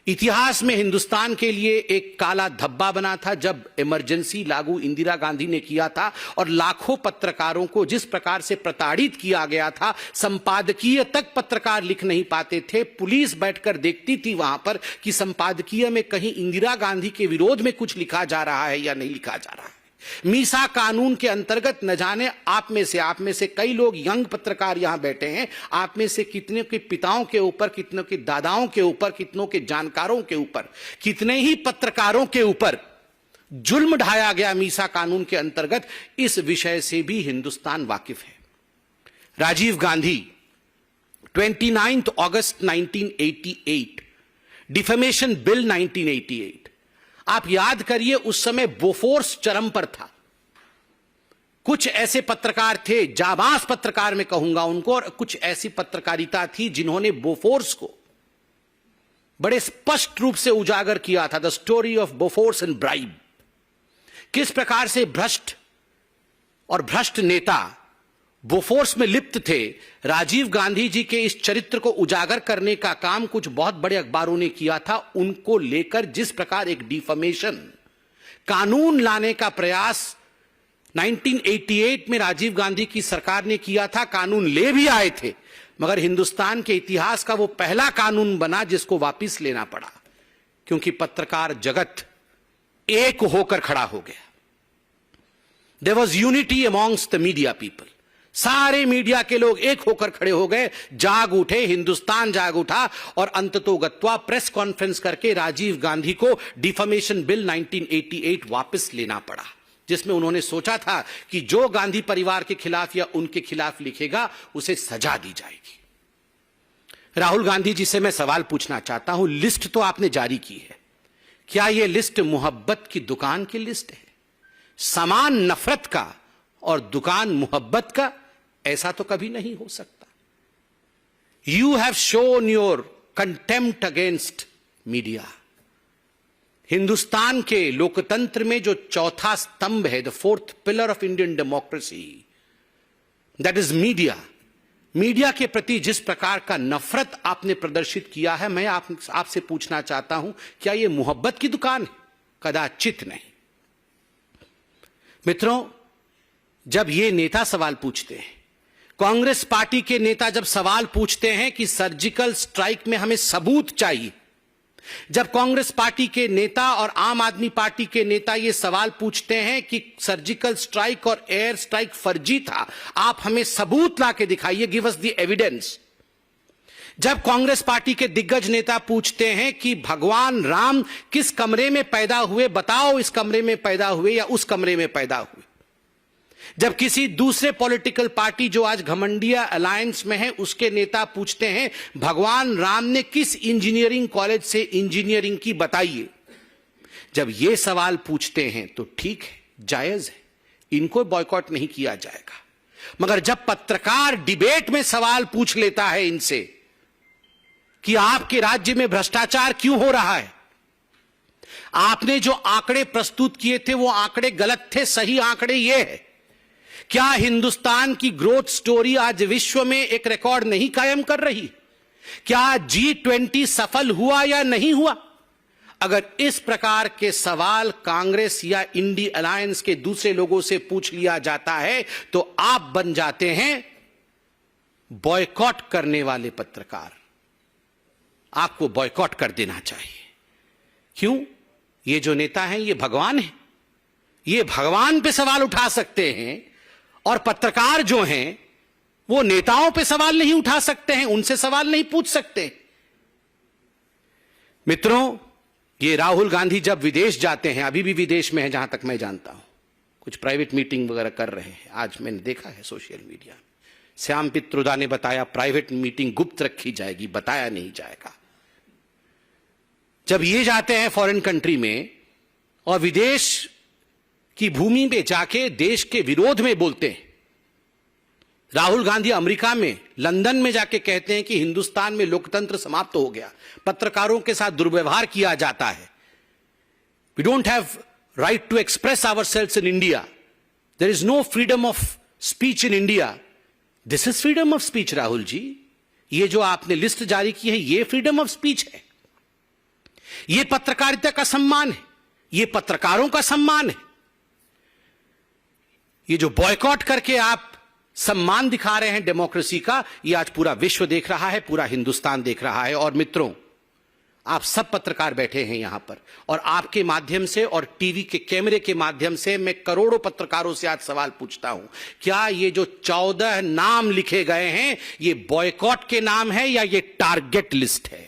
इतिहास में हिंदुस्तान के लिए एक काला धब्बा बना था जब इमरजेंसी लागू इंदिरा गांधी ने किया था और लाखों पत्रकारों को जिस प्रकार से प्रताड़ित किया गया था, संपादकीय तक पत्रकार लिख नहीं पाते थे। पुलिस बैठकर देखती थी वहां पर कि संपादकीय में कहीं इंदिरा गांधी के विरोध में कुछ लिखा जा रहा है या नहीं लिखा जा रहा है। मीसा कानून के अंतर्गत न जाने आप में से कई लोग यंग पत्रकार यहां बैठे हैं, आप में से कितने के पिताओं के ऊपर, कितनों के दादाओं के ऊपर, कितनों के जानकारों के ऊपर, कितने ही पत्रकारों के ऊपर जुल्म ढाया गया मीसा कानून के अंतर्गत। इस विषय से भी हिंदुस्तान वाकिफ है। राजीव गांधी 29 अगस्त 1988, डिफेमेशन बिल 1988, आप याद करिए उस समय बोफोर्स चरम पर था। कुछ ऐसे पत्रकार थे, जाबाज पत्रकार मैं कहूंगा उनको, और कुछ ऐसी पत्रकारिता थी जिन्होंने बोफोर्स को बड़े स्पष्ट रूप से उजागर किया था। The story of Bofors and bribe, किस प्रकार से भ्रष्ट और भ्रष्ट नेता बोफोर्स में लिप्त थे। राजीव गांधी जी के इस चरित्र को उजागर करने का काम कुछ बहुत बड़े अखबारों ने किया था। उनको लेकर जिस प्रकार एक डिफेमेशन कानून लाने का प्रयास 1988 में राजीव गांधी की सरकार ने किया था, कानून ले भी आए थे, मगर हिंदुस्तान के इतिहास का वो पहला कानून बना जिसको वापस लेना पड़ा, क्योंकि पत्रकार जगत एक होकर खड़ा हो गया। There was unity amongst the media people, सारे मीडिया के लोग एक होकर खड़े हो गए, जाग उठे, हिंदुस्तान जाग उठा और अंततोगत्वा प्रेस कॉन्फ्रेंस करके राजीव गांधी को डिफेमेशन बिल 1988 वापस लेना पड़ा, जिसमें उन्होंने सोचा था कि जो गांधी परिवार के खिलाफ या उनके खिलाफ लिखेगा उसे सजा दी जाएगी। राहुल गांधी जी से मैं सवाल पूछना चाहता हूं, लिस्ट तो आपने जारी की है, क्या यह लिस्ट मोहब्बत की दुकान की लिस्ट है? सामान नफरत का और दुकान मोहब्बत का, ऐसा तो कभी नहीं हो सकता। You have shown your contempt against media. Hindustan के लोकतंत्र में जो चौथा स्तंभ है, the fourth pillar of Indian democracy, that is media. Media के प्रति जिस प्रकार का नफरत आपने प्रदर्शित किया है, मैं आपसे पूछना चाहता हूं, क्या यह मोहब्बत की दुकान है? कदाचित नहीं। मित्रों, जब ये नेता सवाल पूछते हैं, कांग्रेस पार्टी के नेता जब सवाल पूछते हैं कि सर्जिकल स्ट्राइक में हमें सबूत चाहिए, जब कांग्रेस पार्टी के नेता और आम आदमी पार्टी के नेता ये सवाल पूछते हैं कि सर्जिकल स्ट्राइक और एयर स्ट्राइक फर्जी था, आप हमें सबूत ला के दिखाइए, गिव अस द एविडेंस। जब कांग्रेस पार्टी के दिग्गज नेता पूछते हैं कि भगवान राम किस कमरे में पैदा हुए, बताओ इस कमरे में पैदा हुए या उस कमरे में पैदा हुए। जब किसी दूसरे पॉलिटिकल पार्टी जो आज घमंडिया अलायंस में है उसके नेता पूछते हैं भगवान राम ने किस इंजीनियरिंग कॉलेज से इंजीनियरिंग की, बताइए। जब ये सवाल पूछते हैं तो ठीक है, जायज है, इनको बॉयकॉट नहीं किया जाएगा। मगर जब पत्रकार डिबेट में सवाल पूछ लेता है इनसे कि आपके राज्य में भ्रष्टाचार क्यों हो रहा है, आपने जो आंकड़े प्रस्तुत किए थे वो आंकड़े गलत थे, सही आंकड़े ये है, क्या हिंदुस्तान की ग्रोथ स्टोरी आज विश्व में एक रिकॉर्ड नहीं कायम कर रही? क्या G20 सफल हुआ या नहीं हुआ? अगर इस प्रकार के सवाल कांग्रेस या इंडी अलायंस के दूसरे लोगों से पूछ लिया जाता है तो आप बन जाते हैं बॉयकॉट करने वाले पत्रकार। आपको बॉयकॉट कर देना चाहिए। क्यों? ये जो नेता हैं ये भगवान हैं, ये भगवान पे सवाल उठा सकते हैं और पत्रकार जो हैं वो नेताओं पे सवाल नहीं उठा सकते हैं, उनसे सवाल नहीं पूछ सकते। मित्रों, ये राहुल गांधी जब विदेश जाते हैं, अभी भी विदेश में है जहां तक मैं जानता हूं, कुछ प्राइवेट मीटिंग वगैरह कर रहे हैं, आज मैंने देखा है सोशल मीडिया में। श्याम पित्रोदा ने बताया प्राइवेट मीटिंग गुप्त रखी जाएगी, बताया नहीं जाएगा। जब ये जाते हैं फॉरेन कंट्री में और विदेश की भूमि पे जाके देश के विरोध में बोलते हैं, राहुल गांधी अमेरिका में, लंदन में जाके कहते हैं कि हिंदुस्तान में लोकतंत्र समाप्त हो गया, पत्रकारों के साथ दुर्व्यवहार किया जाता है, we don't have right to express ourselves in India, there is no freedom of speech in India. This is freedom of speech Rahul ji, ये जो आपने लिस्ट जारी की है ये फ्रीडम ऑफ स्पीच है। यह पत्रकारिता का सम्मान है, यह पत्रकारों का सम्मान है। ये जो बॉयकॉट करके आप सम्मान दिखा रहे हैं डेमोक्रेसी का, यह आज पूरा विश्व देख रहा है, पूरा हिंदुस्तान देख रहा है। और मित्रों, आप सब पत्रकार बैठे हैं यहां पर, और आपके माध्यम से और टीवी के कैमरे के माध्यम से मैं करोड़ों पत्रकारों से आज सवाल पूछता हूं, क्या ये जो 14 नाम लिखे गए हैं, ये बॉयकॉट के नाम है या ये टारगेट लिस्ट है?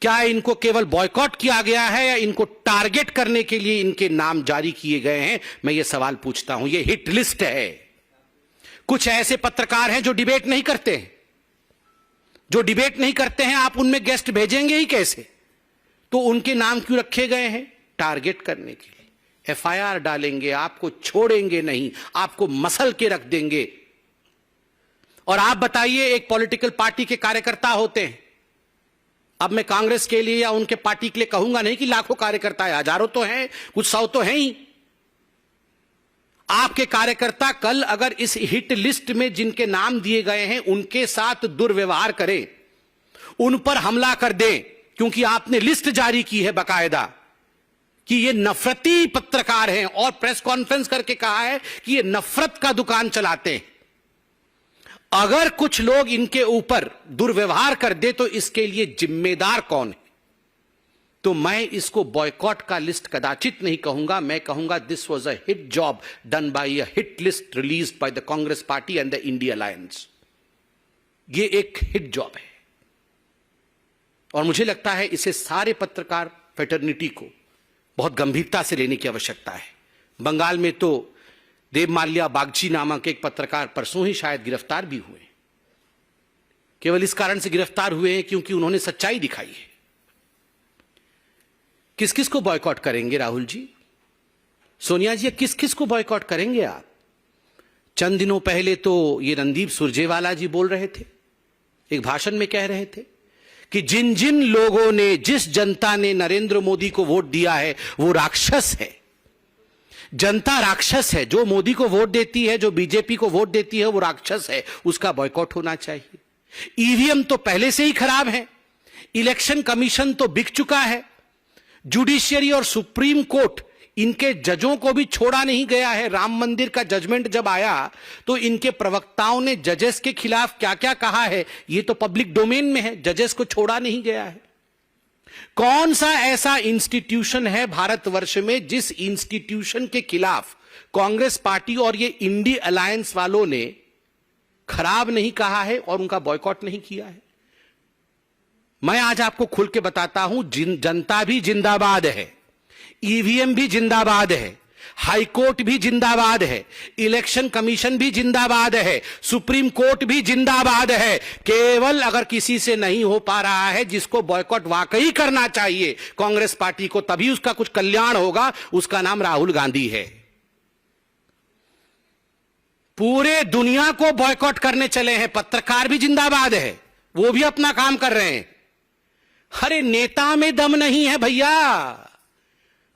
क्या इनको केवल बॉयकॉट किया गया है या इनको टारगेट करने के लिए इनके नाम जारी किए गए हैं? मैं ये सवाल पूछता हूं। ये हिट लिस्ट है। कुछ ऐसे पत्रकार हैं जो डिबेट नहीं करते हैं, जो डिबेट नहीं करते हैं, आप उनमें गेस्ट भेजेंगे ही कैसे? तो उनके नाम क्यों रखे गए हैं? टारगेट करने के लिए। एफआईआर डालेंगे, आपको छोड़ेंगे नहीं, आपको मसल के रख देंगे। और आप बताइए, एक पॉलिटिकल पार्टी के कार्यकर्ता होते हैं, अब मैं कांग्रेस के लिए या उनके पार्टी के लिए कहूंगा नहीं कि लाखों कार्यकर्ता है, हजारों तो हैं, कुछ सौ तो हैं ही। आपके कार्यकर्ता कल अगर इस हिट लिस्ट में जिनके नाम दिए गए हैं उनके साथ दुर्व्यवहार करें, उन पर हमला कर दें, क्योंकि आपने लिस्ट जारी की है बाकायदा कि ये नफरती पत्रकार हैं, और प्रेस कॉन्फ्रेंस करके कहा है कि ये नफरत का दुकान चलाते हैं। अगर कुछ लोग इनके ऊपर दुर्व्यवहार कर दे तो इसके लिए जिम्मेदार कौन है? तो मैं इसको बॉयकॉट का लिस्ट कदाचित नहीं कहूंगा, मैं कहूंगा this was a hit job done by a hit list released by the Congress party and the India alliance. ये एक हिट जॉब है, और मुझे लगता है इसे सारे पत्रकार फेटर्निटी को बहुत गंभीरता से लेने की आवश्यकता है। बंगाल में तो देवमाल्या बागची नामक एक पत्रकार परसों ही शायद गिरफ्तार भी हुए, केवल इस कारण से गिरफ्तार हुए हैं क्योंकि उन्होंने सच्चाई दिखाई है। किस किस को बॉयकॉट करेंगे राहुल जी, सोनिया जी, किस किस को बॉयकॉट करेंगे आप? चंद दिनों पहले तो ये रणदीप सुरजेवाला जी बोल रहे थे, एक भाषण में कह रहे थे कि जिन जिन लोगों ने, जिस जनता ने नरेंद्र मोदी को वोट दिया है वो राक्षस है। जनता राक्षस है, जो मोदी को वोट देती है, जो बीजेपी को वोट देती है वो राक्षस है, उसका बॉयकॉट होना चाहिए। ईवीएम तो पहले से ही खराब है, इलेक्शन कमीशन तो बिक चुका है, जुडिशियरी और सुप्रीम कोर्ट, इनके जजों को भी छोड़ा नहीं गया है। राम मंदिर का जजमेंट जब आया तो इनके प्रवक्ताओं ने जजेस के खिलाफ क्या क्या कहा है, ये तो पब्लिक डोमेन में है, जजेस को छोड़ा नहीं गया है। कौन सा ऐसा इंस्टीट्यूशन है भारतवर्ष में जिस इंस्टीट्यूशन के खिलाफ कांग्रेस पार्टी और ये इंडी अलायंस वालों ने खराब नहीं कहा है और उनका बॉयकॉट नहीं किया है? मैं आज आपको खुल के बताता हूं, जनता भी जिंदाबाद है, ईवीएम भी जिंदाबाद है, हाईकोर्ट भी जिंदाबाद है, इलेक्शन कमीशन भी जिंदाबाद है, सुप्रीम कोर्ट भी जिंदाबाद है। केवल अगर किसी से नहीं हो पा रहा है जिसको बॉयकॉट वाकई करना चाहिए कांग्रेस पार्टी को, तभी उसका कुछ कल्याण होगा, उसका नाम राहुल गांधी है। पूरे दुनिया को बॉयकॉट करने चले हैं, पत्रकार भी जिंदाबाद है, वो भी अपना काम कर रहे हैं। अरे नेता में दम नहीं है भैया।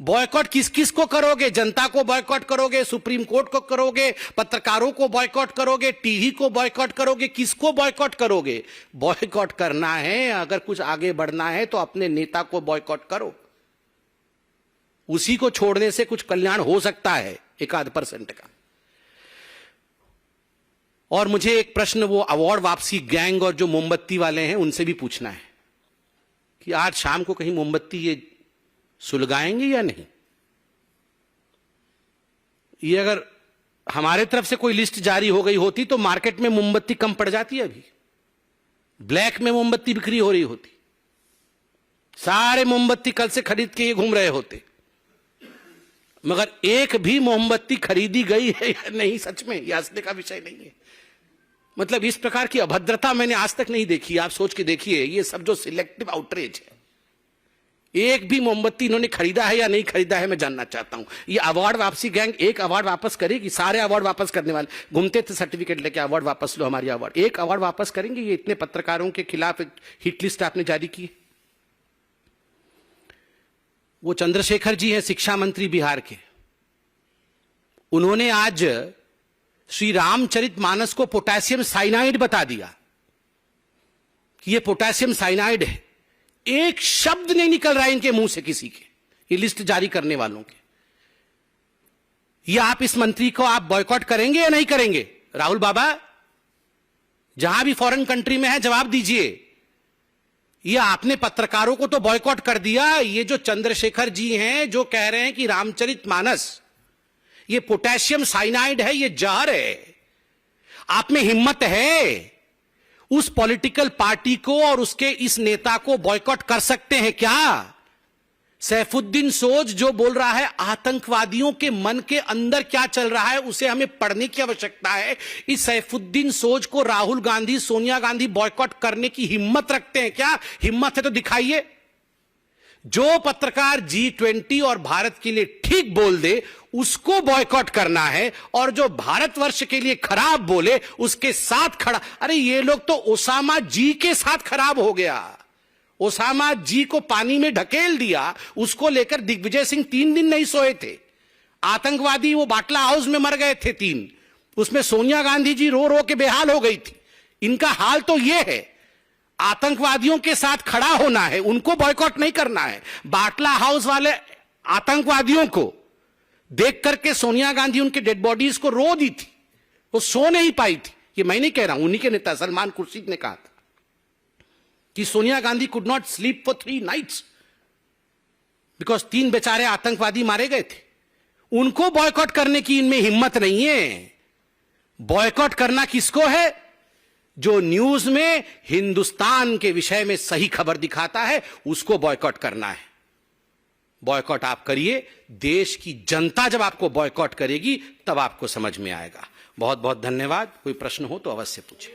बॉयकॉट किस किस को करोगे? जनता को बॉयकॉट करोगे, सुप्रीम कोर्ट को करोगे, पत्रकारों को बॉयकॉट करोगे, टीवी को बॉयकॉट करोगे, किसको बॉयकॉट करोगे? बॉयकॉट करना है, अगर कुछ आगे बढ़ना है तो अपने नेता को बॉयकॉट करो, उसी को छोड़ने से कुछ कल्याण हो सकता है 1% का। और मुझे एक प्रश्न वो अवार्ड वापसी गैंग और जो मोमबत्ती वाले हैं उनसे भी पूछना है कि आज शाम को कहीं मोमबत्ती ये सुलगाएंगे या नहीं? ये अगर हमारे तरफ से कोई लिस्ट जारी हो गई होती तो मार्केट में मोमबत्ती कम पड़ जाती, अभी ब्लैक में मोमबत्ती बिक्री हो रही होती, सारे मोमबत्ती कल से खरीद के ये घूम रहे होते। मगर एक भी मोमबत्ती खरीदी गई है या नहीं, सच में यह हंसने का विषय नहीं है। मतलब इस प्रकार की अभद्रता मैंने आज तक नहीं देखी। आप सोच के देखिए, ये सब जो सिलेक्टिव आउटरीच है, एक भी मोमबत्ती इन्होंने खरीदा है या नहीं खरीदा है, मैं जानना चाहता हूं। ये अवार्ड वापसी गैंग एक अवार्ड वापस करेगी? सारे अवार्ड वापस करने वाले घूमते थे सर्टिफिकेट लेके, अवार्ड वापस लो, हमारी अवार्ड। एक अवार्ड वापस करेंगे? ये इतने पत्रकारों के खिलाफ एक हिट लिस्ट आपने जारी की। वो चंद्रशेखर जी हैं शिक्षा मंत्री बिहार के, उन्होंने आज श्री रामचरितमानस को पोटेशियम साइनाइड बता दिया कि ये पोटेशियम साइनाइड है। एक शब्द नहीं निकल रहा है इनके मुंह से किसी के, ये लिस्ट जारी करने वालों के। या आप इस मंत्री को आप बॉयकॉट करेंगे या नहीं करेंगे? राहुल बाबा, जहां भी फॉरेन कंट्री में है जवाब दीजिए। ये आपने पत्रकारों को तो बॉयकॉट कर दिया। ये जो चंद्रशेखर जी हैं जो कह रहे हैं कि रामचरितमानस ये पोटेशियम साइनाइड है, ये जहर है, आप में हिम्मत है उस पॉलिटिकल पार्टी को और उसके इस नेता को बॉयकॉट कर सकते हैं क्या? सैफुद्दीन सोज जो बोल रहा है आतंकवादियों के मन के अंदर क्या चल रहा है उसे हमें पढ़ने की आवश्यकता है। इस सैफुद्दीन सोज को राहुल गांधी, सोनिया गांधी बॉयकॉट करने की हिम्मत रखते हैं क्या? हिम्मत है तो दिखाइए। जो पत्रकार G20 और भारत के लिए ठीक बोल दे उसको बॉयकॉट करना है, और जो भारतवर्ष के लिए खराब बोले उसके साथ खड़ा। अरे ये लोग तो ओसामा जी के साथ खराब हो गया। ओसामा जी को पानी में ढकेल दिया, उसको लेकर दिग्विजय सिंह 3 दिन नहीं सोए थे। आतंकवादी वो बाटला हाउस में मर गए थे 3, उसमें सोनिया गांधी जी रो रो के बेहाल हो गई थी। इनका हाल तो ये है, आतंकवादियों के साथ खड़ा होना है, उनको बॉयकॉट नहीं करना है। बाटला हाउस वाले आतंकवादियों को देख करके सोनिया गांधी उनके डेड बॉडीज को रो दी थी, वो सो नहीं पाई थी। ये मैं नहीं कह रहा हूं, उन्हीं के नेता सलमान खुर्शीद ने कहा था कि Sonia Gandhi could not sleep for 3 nights because 3 बेचारे आतंकवादी मारे गए थे। उनको बॉयकॉट करने की इनमें हिम्मत नहीं है। बॉयकॉट करना किसको है? जो न्यूज में हिंदुस्तान के विषय में सही खबर दिखाता है उसको बॉयकॉट करना है। बॉयकॉट आप करिए, देश की जनता जब आपको बॉयकॉट करेगी तब आपको समझ में आएगा। बहुत बहुत धन्यवाद। कोई प्रश्न हो तो अवश्य पूछें।